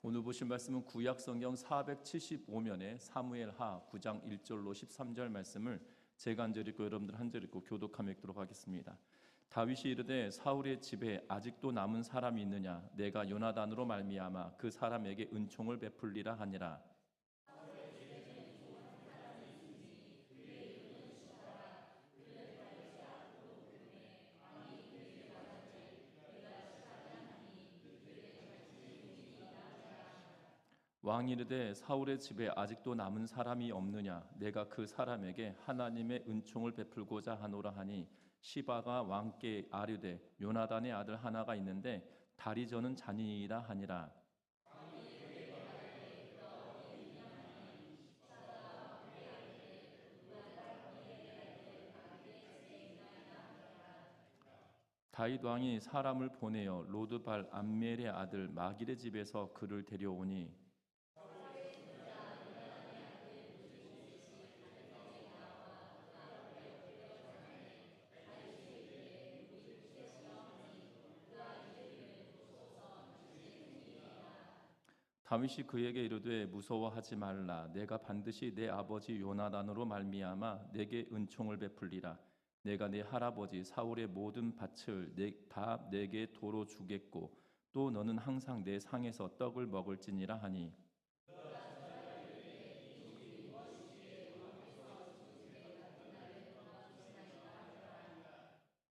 오늘 보실 말씀은 구약 성경 475면에 사무엘하 9장 1절로 13절 말씀을 제가 한 절 읽고 여러분들 한 절 읽고 교독하며 읽도록 하겠습니다. 다윗이 이르되 사울의 집에 아직도 남은 사람이 있느냐? 내가 요나단으로 말미암아 그 사람에게 은총을 베풀리라 하니라. 왕이 이르되 사울의 집에 아직도 남은 사람이 없느냐? 내가 그 사람에게 하나님의 은총을 베풀고자 하노라 하니 시바가 왕께 아뢰되 요나단의 아들 하나가 있는데 다리 저는 잔이라 하니라. 다윗 왕이 사람을 보내어 로드발 암멜의 아들 마길의 집에서 그를 데려오니 다윗이 그에게 이르되 무서워하지 말라. 내가 반드시 내 아버지 요나단으로 말미암아 내게 은총을 베풀리라. 내가 내 할아버지 사울의 모든 밭을 다 내게 도로 주겠고 또 너는 항상 내 상에서 떡을 먹을지니라 하니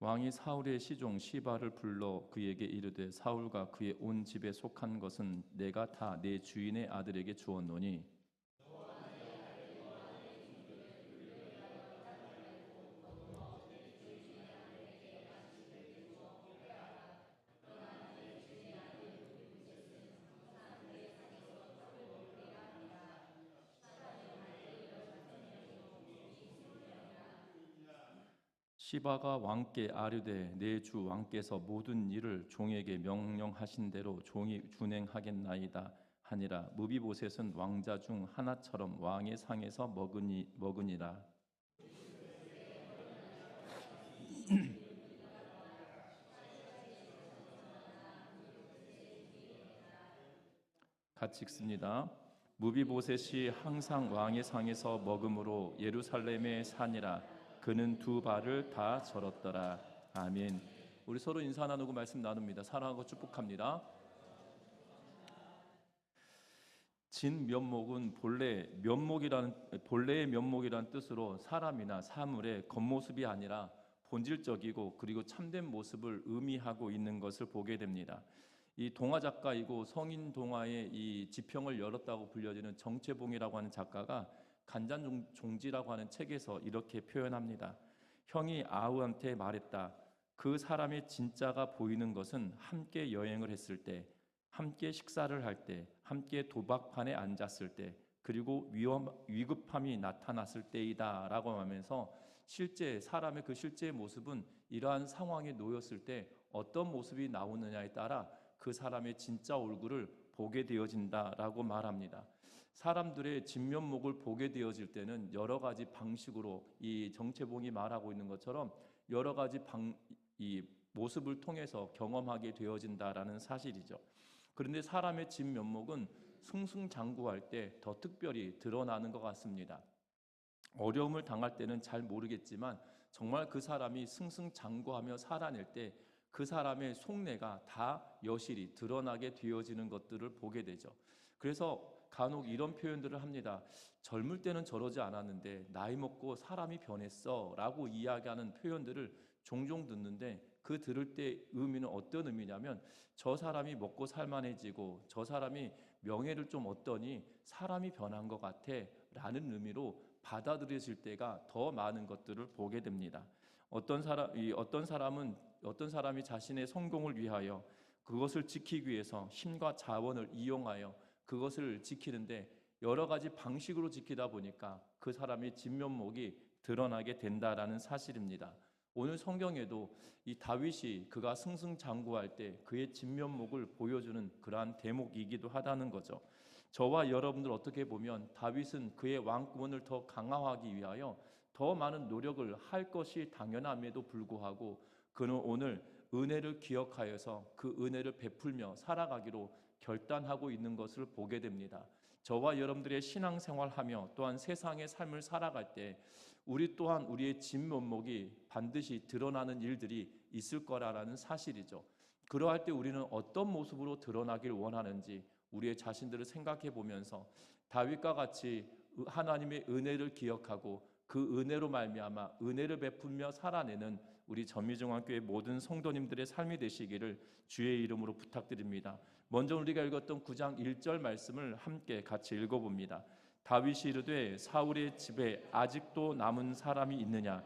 왕이 사울의 시종 시바를 불러 그에게 이르되 사울과 그의 온 집에 속한 것은 내가 다 내 주인의 아들에게 주었노니 시바가 왕께 아뢰되 내 주 왕께서 모든 일을 종에게 명령하신 대로 종이 준행하겠나이다 하니라. 무비보셋은 왕자 중 하나처럼 왕의 상에서 먹으니라. 같이 읽습니다. 무비보셋이 항상 왕의 상에서 먹음으로 예루살렘에 사니라. 그는 두 발을 다 절었더라. 아멘. 우리 서로 인사 나누고 말씀 나눕니다. 사랑하고 축복합니다. 진면목은 본래의 면목이라는 뜻으로 사람이나 사물의 겉모습이 아니라 본질적이고 그리고 참된 모습을 의미하고 있는 것을 보게 됩니다. 이 동화 작가이고 성인 동화의 이 지평을 열었다고 불려지는 정채봉이라고 하는 작가가 간잔종지라고 하는 책에서 이렇게 표현합니다. 형이 아우한테 말했다. 그 사람의 진짜가 보이는 것은 함께 여행을 했을 때, 함께 식사를 할 때, 함께 도박판에 앉았을 때, 그리고 위급함이 나타났을 때이다 라고 하면서 실제 사람의 그 실제의 모습은 이러한 상황에 놓였을 때 어떤 모습이 나오느냐에 따라 그 사람의 진짜 얼굴을 보게 되어진다라고 말합니다. 사람들의 진면목을 보게 되어질 때는 여러 가지 방식으로 이 정채봉이 말하고 있는 것처럼 여러 가지 이 모습을 통해서 경험하게 되어진다라는 사실이죠. 그런데 사람의 진면목은 승승장구할 때 더 특별히 드러나는 것 같습니다. 어려움을 당할 때는 잘 모르겠지만 정말 그 사람이 승승장구하며 살아낼 때 그 사람의 속내가 다 여실히 드러나게 되어지는 것들을 보게 되죠. 그래서 간혹 이런 표현들을 합니다. 젊을 때는 저러지 않았는데 나이 먹고 사람이 변했어 라고 이야기하는 표현들을 종종 듣는데 그 들을 때 의미는 어떤 의미냐면 저 사람이 먹고 살만해지고 저 사람이 명예를 좀 얻더니 사람이 변한 것 같아 라는 의미로 받아들여질 때가 더 많은 것들을 보게 됩니다. 어떤 사람이 자신의 성공을 위하여 그것을 지키기 위해서 힘과 자원을 이용하여 그것을 지키는데 여러 가지 방식으로 지키다 보니까 그 사람의 진면목이 드러나게 된다라는 사실입니다. 오늘 성경에도 이 다윗이 그가 승승장구할 때 그의 진면목을 보여주는 그러한 대목이기도 하다는 거죠. 저와 여러분들 어떻게 보면 다윗은 그의 왕권을 더 강화하기 위하여 더 많은 노력을 할 것이 당연함에도 불구하고 그는 오늘 은혜를 기억하여서 그 은혜를 베풀며 살아가기로 결단하고 있는 것을 보게 됩니다. 저와 여러분들의 신앙생활하며 또한 세상의 삶을 살아갈 때 우리 또한 우리의 진면목이 반드시 드러나는 일들이 있을 거라는 사실이죠. 그러할 때 우리는 어떤 모습으로 드러나길 원하는지 우리의 자신들을 생각해 보면서 다윗과 같이 하나님의 은혜를 기억하고 그 은혜로 말미암아 은혜를 베풀며 살아내는 우리 전미중앙교회 모든 성도님들의 삶이 되시기를 주의 이름으로 부탁드립니다. 먼저 우리가 읽었던 9장 1절 말씀을 함께 같이 읽어봅니다. 다윗이 이르되 사울의 집에 아직도 남은 사람이 있느냐?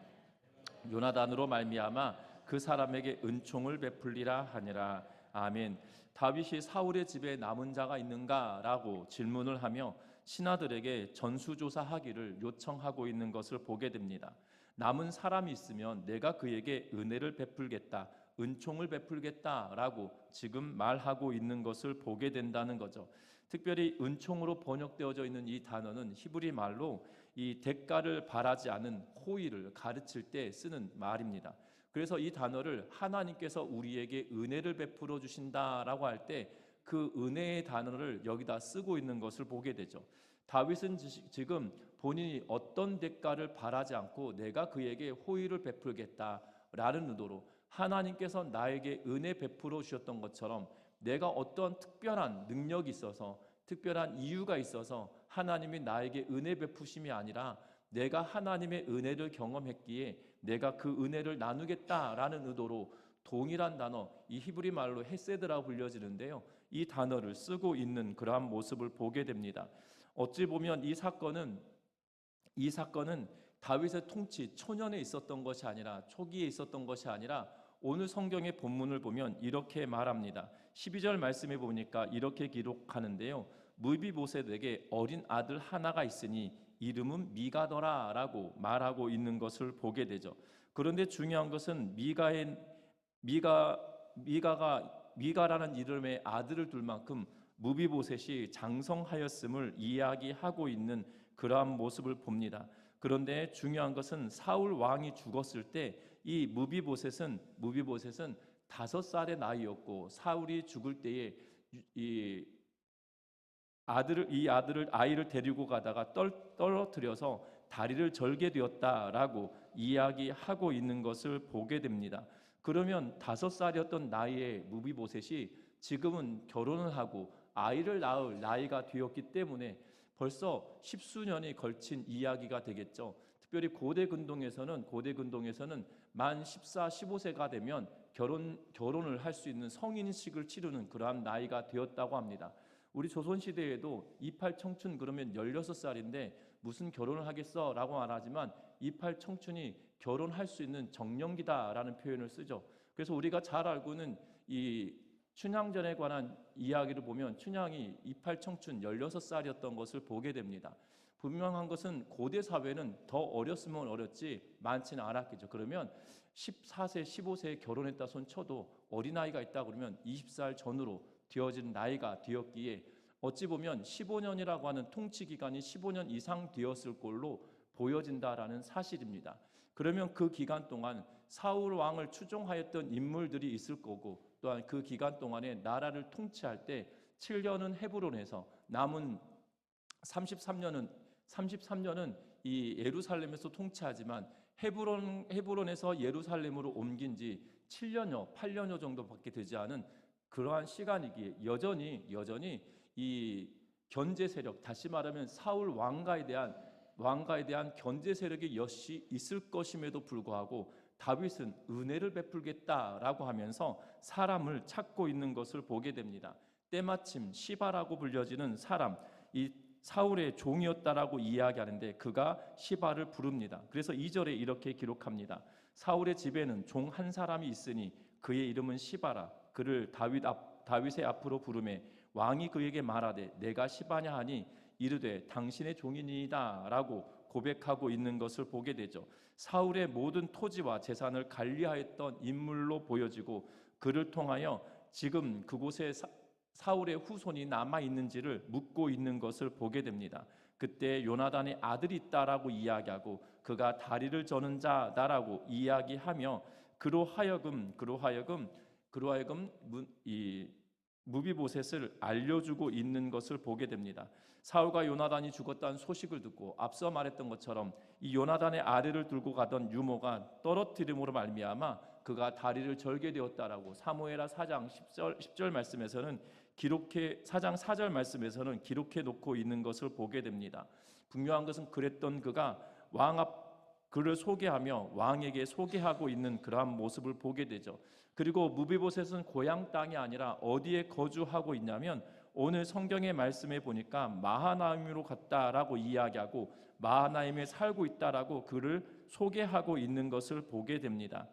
요나단으로 말미암아 그 사람에게 은총을 베풀리라 하니라. 아멘. 다윗이 사울의 집에 남은 자가 있는가라고 질문을 하며 신하들에게 전수조사하기를 요청하고 있는 것을 보게 됩니다. 남은 사람이 있으면 내가 그에게 은혜를 베풀겠다, 은총을 베풀겠다라고 지금 말하고 있는 것을 보게 된다는 거죠. 특별히 은총으로 번역되어져 있는 이 단어는 히브리 말로 이 대가를 바라지 않은 호의를 가르칠 때 쓰는 말입니다. 그래서 이 단어를 하나님께서 우리에게 은혜를 베풀어 주신다라고 할 때 그 은혜의 단어를 여기다 쓰고 있는 것을 보게 되죠. 다윗은 지금 본인이 어떤 대가를 바라지 않고 내가 그에게 호의를 베풀겠다라는 의도로 하나님께서 나에게 은혜 베풀어 주셨던 것처럼 내가 어떤 특별한 능력이 있어서 특별한 이유가 있어서 하나님이 나에게 은혜 베푸심이 아니라 내가 하나님의 은혜를 경험했기에 내가 그 은혜를 나누겠다라는 의도로 동일한 단어, 이 히브리 말로 헤세드라고 불려지는데요. 이 단어를 쓰고 있는 그러한 모습을 보게 됩니다. 어찌 보면 이 사건은 다윗의 통치 초년에 있었던 것이 아니라 초기에 있었던 것이 아니라 오늘 성경의 본문을 보면 이렇게 말합니다. 12절 말씀에 보니까 이렇게 기록하는데요. 무비보셋에게 어린 아들 하나가 있으니 이름은 미가더라라고 말하고 있는 것을 보게 되죠. 그런데 중요한 것은 미가라는 이름의 아들을 둘 만큼 무비보셋이 장성하였음을 이야기하고 있는 그러한 모습을 봅니다. 그런데 중요한 것은 사울 왕이 죽었을 때 이 무비보셋은 5살의 나이였고 사울이 죽을 때에 아이를 데리고 가다가 떨어뜨려서 다리를 절게 되었다라고 이야기하고 있는 것을 보게 됩니다. 그러면 5살이었던 나이의 무비보셋이 지금은 결혼을 하고 아이를 낳을 나이가 되었기 때문에 벌써 십수년이 걸친 이야기가 되겠죠. 특별히 고대 근동에서는 만 14, 15세가 되면 결혼을 할 수 있는 성인식을 치르는 그러한 나이가 되었다고 합니다. 우리 조선시대에도 28 청춘 그러면 16살인데 무슨 결혼을 하겠어 라고 말하지만 28 청춘이 결혼할 수 있는 정년기다라는 표현을 쓰죠. 그래서 우리가 잘 알고는 이 춘향전에 관한 이야기를 보면 춘향이 28 청춘 16살이었던 것을 보게 됩니다. 분명한 것은 고대 사회는 더 어렸으면 어렸지 많지는 않았겠죠. 그러면 14세, 15세에 결혼했다 손 쳐도 어린아이가 있다 그러면 20살 전후로 되어진 나이가 되었기에 어찌 보면 15년이라고 하는 통치 기간이 15년 이상 되었을 걸로 보여진다라는 사실입니다. 그러면 그 기간 동안 사울 왕을 추종하였던 인물들이 있을 거고 또한 그 기간 동안에 나라를 통치할 때 7년은 헤브론에서 남은 33년은 이 예루살렘에서 통치하지만 헤브론에서 예루살렘으로 옮긴 지 7년여 8년여 정도밖에 되지 않은 그러한 시간이기에 여전히 이 견제 세력, 다시 말하면 사울 왕가에 대한 견제 세력이 여시 있을 것임에도 불구하고 다윗은 은혜를 베풀겠다라고 하면서 사람을 찾고 있는 것을 보게 됩니다. 때마침 시바라고 불려지는 사람, 이 사울의 종이었다라고 이야기하는데 그가 시바를 부릅니다. 그래서 2절에 이렇게 기록합니다. 사울의 집에는 종 한 사람이 있으니 그의 이름은 시바라. 그를 다윗의 앞으로 부르매 왕이 그에게 말하되 내가 시바냐 하니 이르되 당신의 종이니이다 라고 고백하고 있는 것을 보게 되죠. 사울의 모든 토지와 재산을 관리하였던 인물로 보여지고 그를 통하여 지금 그곳에 사울의 후손이 남아있는지를 묻고 있는 것을 보게 됩니다. 그때 요나단의 아들이 있다라고 이야기하고 그가 다리를 저는 자다라고 이야기하며 그로 하여금 무비보셋을 알려주고 있는 것을 보게 됩니다. 사울과 요나단이 죽었다는 소식을 듣고 앞서 말했던 것처럼 이 요나단의 아들을 들고 가던 유모가 떨어뜨림으로 말미암아 그가 다리를 절게 되었다라고 사무엘하 4장 10절 말씀에서는 기록해 4장 4절 말씀에서는 기록해 놓고 있는 것을 보게 됩니다. 분명한 것은 그랬던 그가 왕 앞 그를 소개하며 왕에게 소개하고 있는 그러한 모습을 보게 되죠. 그리고 무비보셋은 고향 땅이 아니라 어디에 거주하고 있냐면 오늘 성경의 말씀에 보니까 마하나임으로 갔다라고 이야기하고 마하나임에 살고 있다라고 그를 소개하고 있는 것을 보게 됩니다.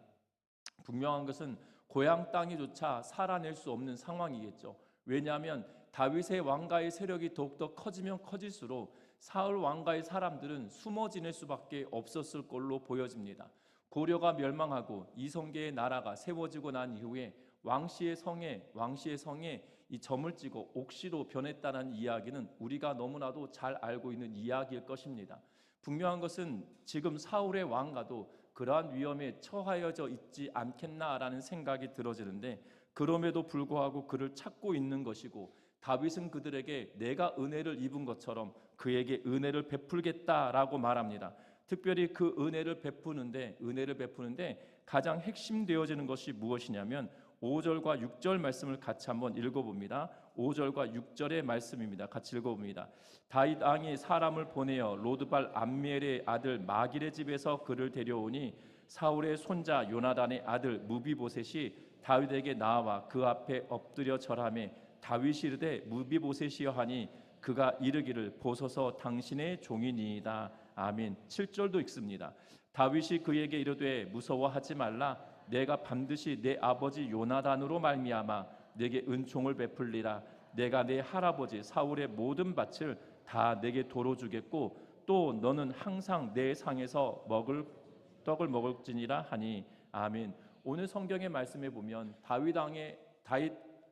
분명한 것은 고향 땅이조차 살아낼 수 없는 상황이겠죠. 왜냐하면 다윗의 왕가의 세력이 더욱더 커지면 커질수록 사울 왕가의 사람들은 숨어 지낼 수밖에 없었을 걸로 보여집니다. 고려가 멸망하고 이성계의 나라가 세워지고 난 이후에 왕씨의 성에 이 점을 찍어 옥시로 변했다는 이야기는 우리가 너무나도 잘 알고 있는 이야기일 것입니다. 분명한 것은 지금 사울의 왕가도 그러한 위험에 처하여져 있지 않겠나라는 생각이 들어지는데 그럼에도 불구하고 그를 찾고 있는 것이고 다윗은 그들에게 내가 은혜를 입은 것처럼 그에게 은혜를 베풀겠다라고 말합니다. 특별히 그 은혜를 베푸는데 가장 핵심되어지는 것이 무엇이냐면 5절과 6절 말씀을 같이 한번 읽어봅니다. 5절과 6절의 말씀입니다. 같이 읽어봅니다. 다윗 왕이 사람을 보내어 로드발 암미엘의 아들 마길의 집에서 그를 데려오니 사울의 손자 요나단의 아들 무비보셋이 다윗에게 나와 그 앞에 엎드려 절하매 다윗이 이르되 무비보셋이여 하니 그가 이르기를 보소서 당신의 종이니이다. 아멘. 7절도 읽습니다. 다윗이 그에게 이르되 무서워하지 말라. 내가 반드시 내 아버지 요나단으로 말미암아 내게 은총을 베풀리라. 내가 내 할아버지 사울의 모든 밭을 다 내게 도로 주겠고 또 너는 항상 내 상에서 먹을 떡을 먹을지니라 하니 아멘. 오늘 성경의 말씀에 보면 다윗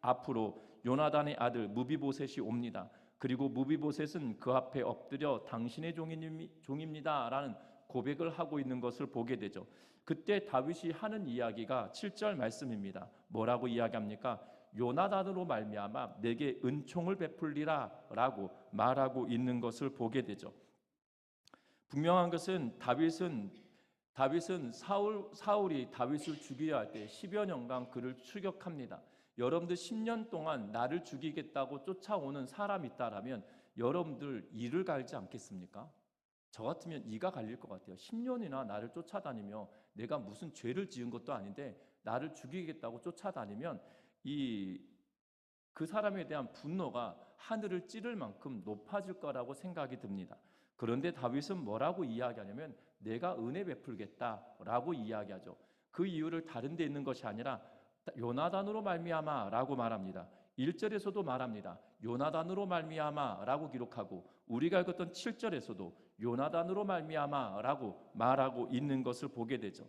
앞으로 요나단의 아들 무비보셋이 옵니다. 그리고 무비보셋은 그 앞에 엎드려 당신의 종입니다라는 고백을 하고 있는 것을 보게 되죠. 그때 다윗이 하는 이야기가 7절 말씀입니다. 뭐라고 이야기합니까? 요나단으로 말미암아 내게 은총을 베풀리라라고 말하고 있는 것을 보게 되죠. 분명한 것은 다윗은 사울이 다윗을 죽이려 할 때 10여 년간 그를 추격합니다. 여러분들 10년 동안 나를 죽이겠다고 쫓아오는 사람이 있다라면 여러분들 이를 갈지 않겠습니까? 저 같으면 이가 갈릴 것 같아요. 10년이나 나를 쫓아다니며 내가 무슨 죄를 지은 것도 아닌데 나를 죽이겠다고 쫓아다니면 그 사람에 대한 분노가 하늘을 찌를 만큼 높아질 거라고 생각이 듭니다. 그런데 다윗은 뭐라고 이야기하냐면 내가 은혜 베풀겠다라고 이야기하죠. 그 이유를 다른 데 있는 것이 아니라 요나단으로 말미암아라고 말합니다. 1절에서도 말합니다. 요나단으로 말미암아라고 기록하고 우리가 읽었던 7절에서도 요나단으로 말미암아라고 말하고 있는 것을 보게 되죠.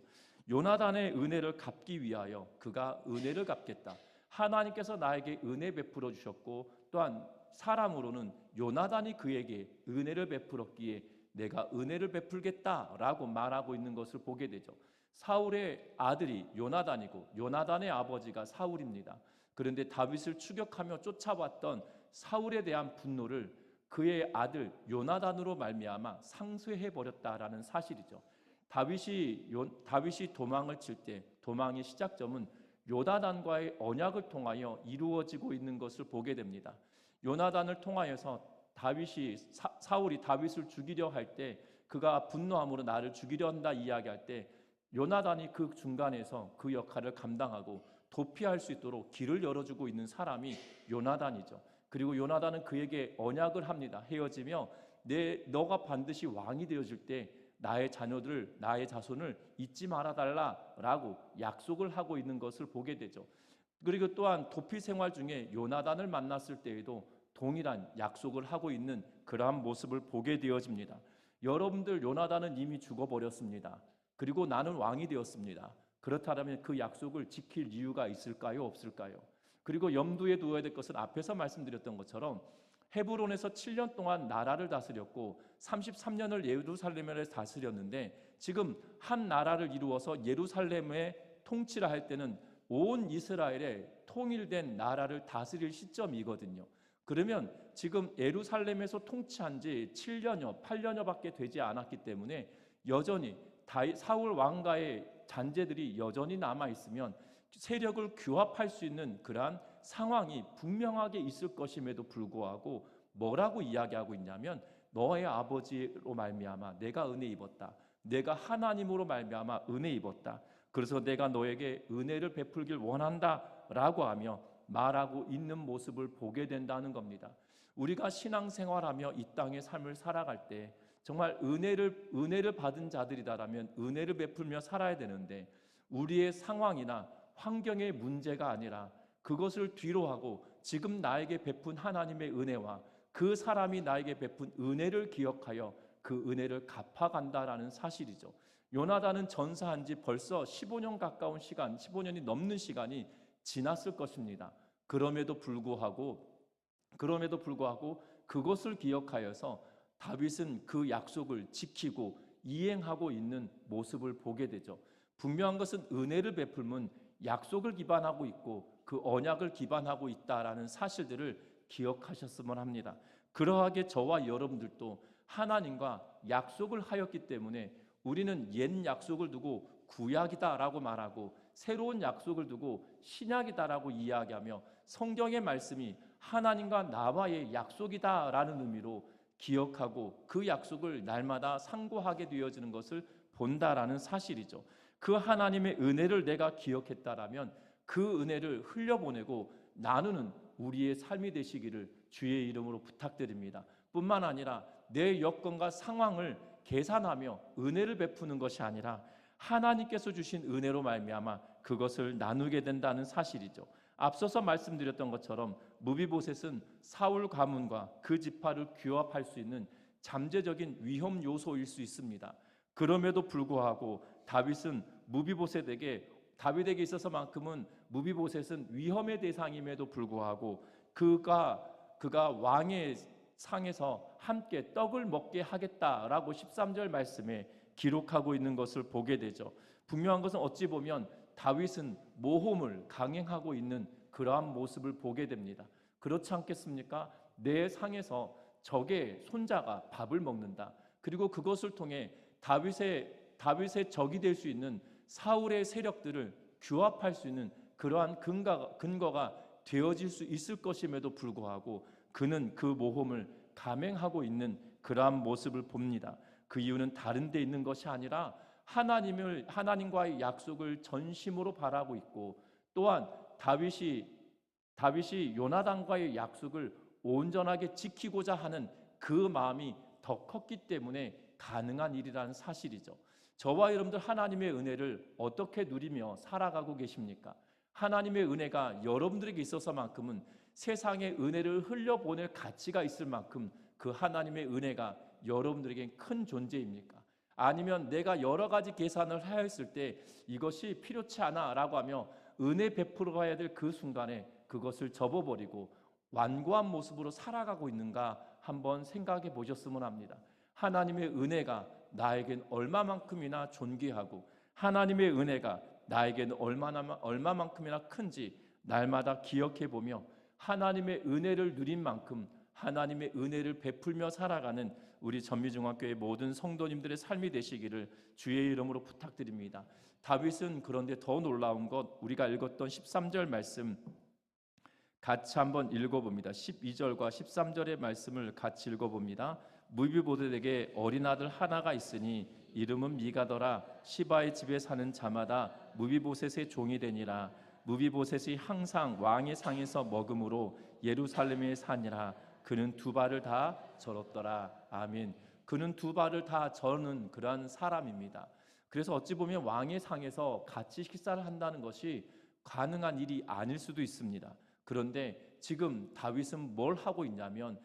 요나단의 은혜를 갚기 위하여 그가 은혜를 갚겠다. 하나님께서 나에게 은혜 베풀어 주셨고 또한 사람으로는 요나단이 그에게 은혜를 베풀었기에 내가 은혜를 베풀겠다라고 말하고 있는 것을 보게 되죠. 사울의 아들이 요나단이고 요나단의 아버지가 사울입니다. 그런데 다윗을 추격하며 쫓아왔던 사울에 대한 분노를 그의 아들 요나단으로 말미암아 상쇄해 버렸다라는 사실이죠. 다윗이 도망을 칠 때 도망의 시작점은 요나단과의 언약을 통하여 이루어지고 있는 것을 보게 됩니다. 요나단을 통하여서 사울이 다윗을 죽이려 할 때 그가 분노함으로 나를 죽이려 한다 이야기할 때 요나단이 그 중간에서 그 역할을 감당하고 도피할 수 있도록 길을 열어주고 있는 사람이 요나단이죠. 그리고 요나단은 그에게 언약을 합니다. 헤어지며 너가 반드시 왕이 되어질 때 나의 자손을 잊지 말아달라라고 약속을 하고 있는 것을 보게 되죠. 그리고 또한 도피 생활 중에 요나단을 만났을 때에도 동일한 약속을 하고 있는 그러한 모습을 보게 되어집니다. 여러분들 요나단은 이미 죽어버렸습니다. 그리고 나는 왕이 되었습니다. 그렇다면 그 약속을 지킬 이유가 있을까요? 없을까요? 그리고 염두에 두어야 될 것은 앞에서 말씀드렸던 것처럼 헤브론에서 7년 동안 나라를 다스렸고 33년을 예루살렘을 다스렸는데 지금 한 나라를 이루어서 예루살렘에 통치를 할 때는 온 이스라엘의 통일된 나라를 다스릴 시점이거든요. 그러면 지금 예루살렘에서 통치한 지 7년여, 8년여밖에 되지 않았기 때문에 여전히 사울 왕가의 잔재들이 여전히 남아 있으면 세력을 규합할 수 있는 그러한 상황이 분명하게 있을 것임에도 불구하고 뭐라고 이야기하고 있냐면 너의 아버지로 말미암아 내가 은혜 입었다. 내가 하나님으로 말미암아 은혜 입었다. 그래서 내가 너에게 은혜를 베풀길 원한다라고 하며 말하고 있는 모습을 보게 된다는 겁니다. 우리가 신앙생활하며 이 땅의 삶을 살아갈 때 정말 은혜를 받은 자들이다라면 은혜를 베풀며 살아야 되는데 우리의 상황이나 환경의 문제가 아니라 그것을 뒤로하고 지금 나에게 베푼 하나님의 은혜와 그 사람이 나에게 베푼 은혜를 기억하여 그 은혜를 갚아간다라는 사실이죠. 요나단은 전사한 지 벌써 15년 가까운 시간, 15년이 넘는 시간이 지났을 것입니다. 그럼에도 불구하고 그것을 기억하여서 다윗은 그 약속을 지키고 이행하고 있는 모습을 보게 되죠. 분명한 것은 은혜를 베풀면 약속을 기반하고 있고 그 언약을 기반하고 있다라는 사실들을 기억하셨으면 합니다. 그러하게 저와 여러분들도 하나님과 약속을 하였기 때문에 우리는 옛 약속을 두고 구약이다라고 말하고 새로운 약속을 두고 신약이다라고 이야기하며 성경의 말씀이 하나님과 나와의 약속이다라는 의미로 기억하고 그 약속을 날마다 상고하게 되어지는 것을 본다라는 사실이죠. 그 하나님의 은혜를 내가 기억했다라면 그 은혜를 흘려보내고 나누는 우리의 삶이 되시기를 주의 이름으로 부탁드립니다. 뿐만 아니라 내 여건과 상황을 계산하며 은혜를 베푸는 것이 아니라 하나님께서 주신 은혜로 말미암아 그것을 나누게 된다는 사실이죠. 앞서서 말씀드렸던 것처럼 무비보셋은 사울 가문과 그 지파를 규합할 수 있는 잠재적인 위험 요소일 수 있습니다. 그럼에도 불구하고 다윗에게 있어서만큼은 무비보셋은 위험의 대상임에도 불구하고 그가 왕의 상에서 함께 떡을 먹게 하겠다라고 13절 말씀에 기록하고 있는 것을 보게 되죠. 분명한 것은 어찌 보면 다윗은 모험을 강행하고 있는 그러한 모습을 보게 됩니다. 그렇지 않겠습니까? 내 상에서 적의 손자가 밥을 먹는다. 그리고 그것을 통해 다윗의 적이 될 수 있는 사울의 세력들을 규합할 수 있는 그러한 근거가 되어질 수 있을 것임에도 불구하고 그는 그 모험을 감행하고 있는 그러한 모습을 봅니다. 그 이유는 다른 데 있는 것이 아니라 하나님과의 약속을 전심으로 바라고 있고 또한 다윗이 요나단과의 약속을 온전하게 지키고자 하는 그 마음이 더 컸기 때문에 가능한 일이라는 사실이죠. 저와 여러분들 하나님의 은혜를 어떻게 누리며 살아가고 계십니까? 하나님의 은혜가 여러분들에게 있어서만큼은 세상의 은혜를 흘려보낼 가치가 있을 만큼 그 하나님의 은혜가 여러분들에게 큰 존재입니까? 아니면 내가 여러 가지 계산을 하였을 때 이것이 필요치 않아 라고 하며 은혜 베풀어 가야 될 그 순간에 그것을 접어버리고 완고한 모습으로 살아가고 있는가 한번 생각해 보셨으면 합니다. 하나님의 은혜가 나에겐 얼마만큼이나 존귀하고 하나님의 은혜가 나에겐 얼마만큼이나 큰지 날마다 기억해 보며 하나님의 은혜를 누린 만큼 하나님의 은혜를 베풀며 살아가는 우리 전미중학교의 모든 성도님들의 삶이 되시기를 주의 이름으로 부탁드립니다. 다윗은 그런데 더 놀라운 것 우리가 읽었던 13절 말씀 같이 한번 읽어봅니다. 12절과 13절의 말씀을 같이 읽어봅니다. 무비보셋에게 어린 아들 하나가 있으니 이름은 미가더라. 시바의 집에 사는 자마다 무비보셋의 종이 되니라. 무비보셋이 항상 왕의 상에서 먹음으로 예루살렘에 사니라. 그는 두 발을 다 절었더라. 아멘. 그는 두 발을 다 저는 그러한 사람입니다. 그래서 어찌 보면 왕의 상에서 같이 식사를 한다는 것이 가능한 일이 아닐 수도 있습니다. 그런데 지금 다윗은 뭘 하고 있냐면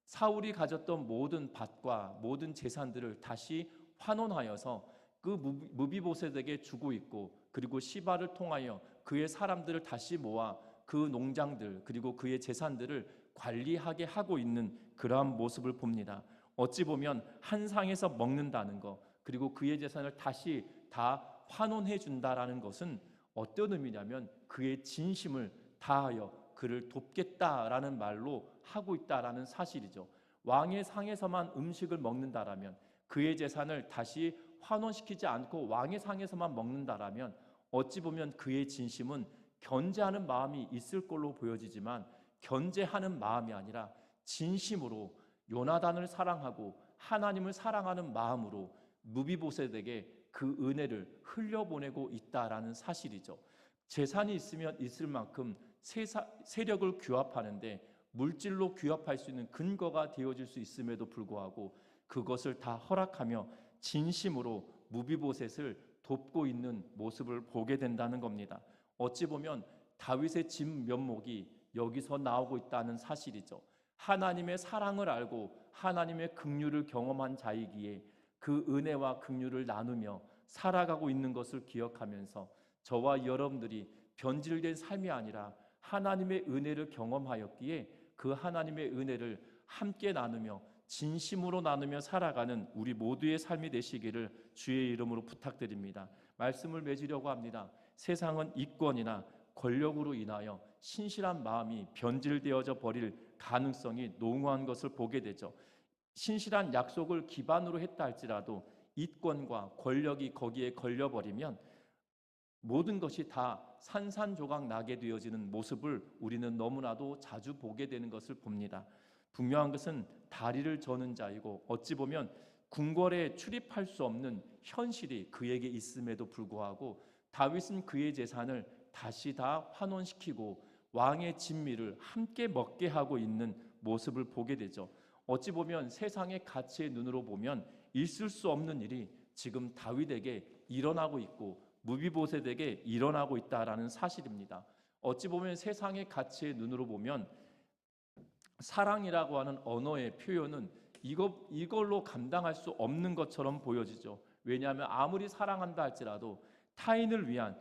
사울이 가졌던 모든 밭과 모든 재산들을 다시 환원하여서 그 무비보셋에게 주고 있고 그리고 시바를 통하여 그의 사람들을 다시 모아 그 농장들 그리고 그의 재산들을 관리하게 하고 있는 그러한 모습을 봅니다. 어찌 보면 한 상에서 먹는다는 것 그리고 그의 재산을 다시 다 환원해 준다라는 것은 어떤 의미냐면 그의 진심을 다하여 그를 돕겠다라는 말로 하고 있다라는 사실이죠. 왕의 상에서만 음식을 먹는다라면, 그의 재산을 다시 환원시키지 않고 왕의 상에서만 먹는다라면, 어찌 보면 그의 진심은 견제하는 마음이 있을 걸로 보여지지만, 견제하는 마음이 아니라 진심으로 요나단을 사랑하고 하나님을 사랑하는 마음으로 무비보셋에게 그 은혜를 흘려보내고 있다라는 사실이죠. 재산이 있으면 있을 만큼 세력을 규합하는데 물질로 규합할 수 있는 근거가 되어질 수 있음에도 불구하고 그것을 다 허락하며 진심으로 무비보셋을 돕고 있는 모습을 보게 된다는 겁니다. 어찌 보면 다윗의 진면목이 여기서 나오고 있다는 사실이죠. 하나님의 사랑을 알고 하나님의 긍휼을 경험한 자이기에 그 은혜와 긍휼을 나누며 살아가고 있는 것을 기억하면서 저와 여러분들이 변질된 삶이 아니라 하나님의 은혜를 경험하였기에 그 하나님의 은혜를 함께 나누며 진심으로 나누며 살아가는 우리 모두의 삶이 되시기를 주의 이름으로 부탁드립니다. 말씀을 맺으려고 합니다. 세상은 이권이나 권력으로 인하여 신실한 마음이 변질되어져 버릴 가능성이 농후한 것을 보게 되죠. 신실한 약속을 기반으로 했다 할지라도 이권과 권력이 거기에 걸려버리면 모든 것이 다 산산조각 나게 되어지는 모습을 우리는 너무나도 자주 보게 되는 것을 봅니다. 분명한 것은 다리를 저는 자이고 어찌 보면 궁궐에 출입할 수 없는 현실이 그에게 있음에도 불구하고 다윗은 그의 재산을 다시 다 환원시키고 왕의 진미를 함께 먹게 하고 있는 모습을 보게 되죠. 어찌 보면 세상의 가치의 눈으로 보면 있을 수 없는 일이 지금 다윗에게 일어나고 있고 무비보셋에게 일어나고 있다라는 사실입니다. 어찌 보면 세상의 가치의 눈으로 보면 사랑이라고 하는 언어의 표현은 이걸로 감당할 수 없는 것처럼 보여지죠. 왜냐하면 아무리 사랑한다 할지라도 타인을 위한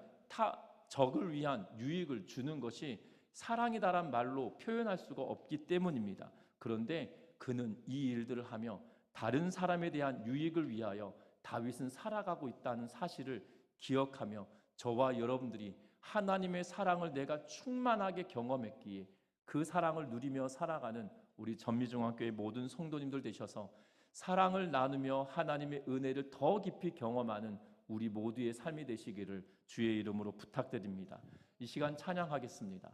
적을 위한 유익을 주는 것이 사랑이다란 말로 표현할 수가 없기 때문입니다. 그런데 그는 이 일들을 하며 다른 사람에 대한 유익을 위하여 다윗은 살아가고 있다는 사실을 기억하며 저와 여러분들이 하나님의 사랑을 내가 충만하게 경험했기에 그 사랑을 누리며 살아가는 우리 전미중앙교회 모든 성도님들 되셔서 사랑을 나누며 하나님의 은혜를 더 깊이 경험하는 우리 모두의 삶이 되시기를 주의 이름으로 부탁드립니다. 이 시간 찬양하겠습니다.